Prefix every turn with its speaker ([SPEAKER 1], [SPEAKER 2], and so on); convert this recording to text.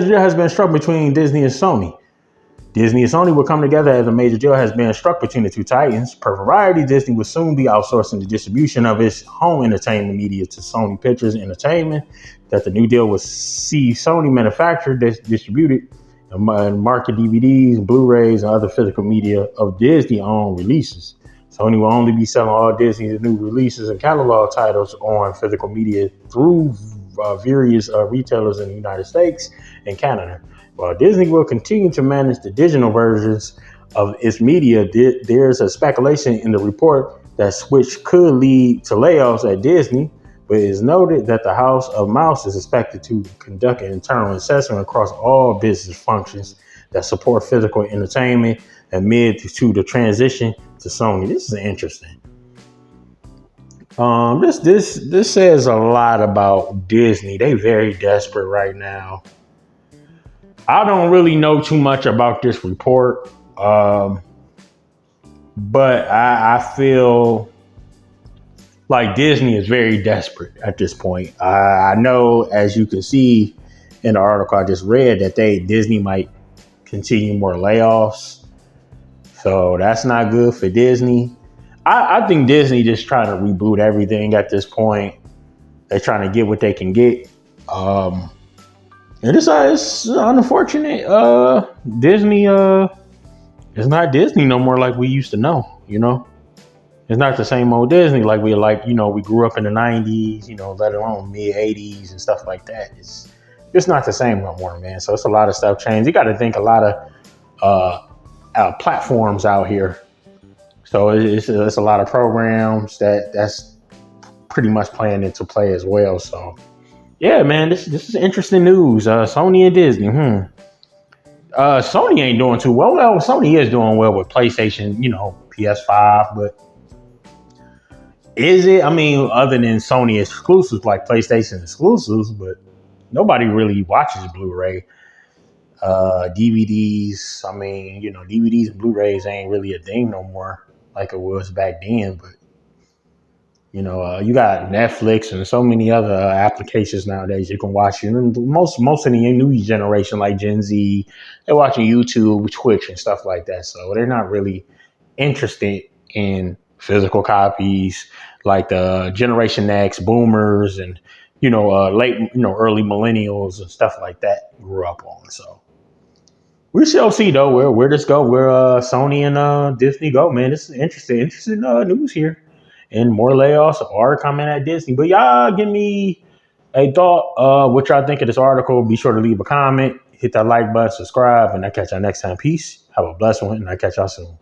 [SPEAKER 1] deal has been struck between Disney and Sony. Disney and Sony will come together as a major deal has been struck between the two titans. Per Variety, Disney will soon be outsourcing the distribution of its home entertainment media to Sony Pictures Entertainment. That the new deal will see Sony manufacture, distribute it, and market DVDs, Blu-rays, and other physical media of Disney-owned releases. Sony will only be selling all Disney's new releases and catalog titles on physical media through various retailers in the United States and Canada. While Disney will continue to manage the digital versions of its media, there's a speculation in the report that switch could lead to layoffs at Disney, but it is noted that the House of Mouse is expected to conduct an internal assessment across all business functions that support physical entertainment amid to the transition to Sony. This is interesting. This says a lot about Disney. They very desperate right now. I don't really know too much about this report, but I feel like Disney is very desperate at this point. I know, as you can see in the article I just read, that Disney might continue more layoffs. So that's not good for Disney. I think Disney just trying to reboot everything at this point. They're trying to get what they can get. And it's unfortunate. Disney is not Disney no more like we used to know, you know? It's not the same old Disney like we grew up in the 90s, let alone mid 80s and stuff like that. It's not the same no more, man. So it's a lot of stuff changed. You got to think a lot of platforms out here. So it's a lot of programs that's pretty much playing into play as well. So yeah, man, this is interesting news. Sony and Disney. Sony ain't doing too well. Well, Sony is doing well with PlayStation, PS5, but is it? I mean, other than Sony exclusives like PlayStation exclusives, but nobody really watches Blu-ray. DVDs. I mean, DVDs and Blu-rays ain't really a thing no more like it was back then. But you got Netflix and so many other applications nowadays you can watch. Most of the new generation, like Gen Z, they're watching YouTube, Twitch, and stuff like that. So they're not really interested in physical copies like the Generation X, Boomers, and early millennials and stuff like that grew up on. So we shall see though where this go, where Sony and Disney go. Man, this is interesting news here. And more layoffs are coming at Disney. But y'all give me a thought. What y'all think of this article? Be sure to leave a comment, hit that like button, subscribe, and I'll catch y'all next time. Peace. Have a blessed one, and I'll catch y'all soon.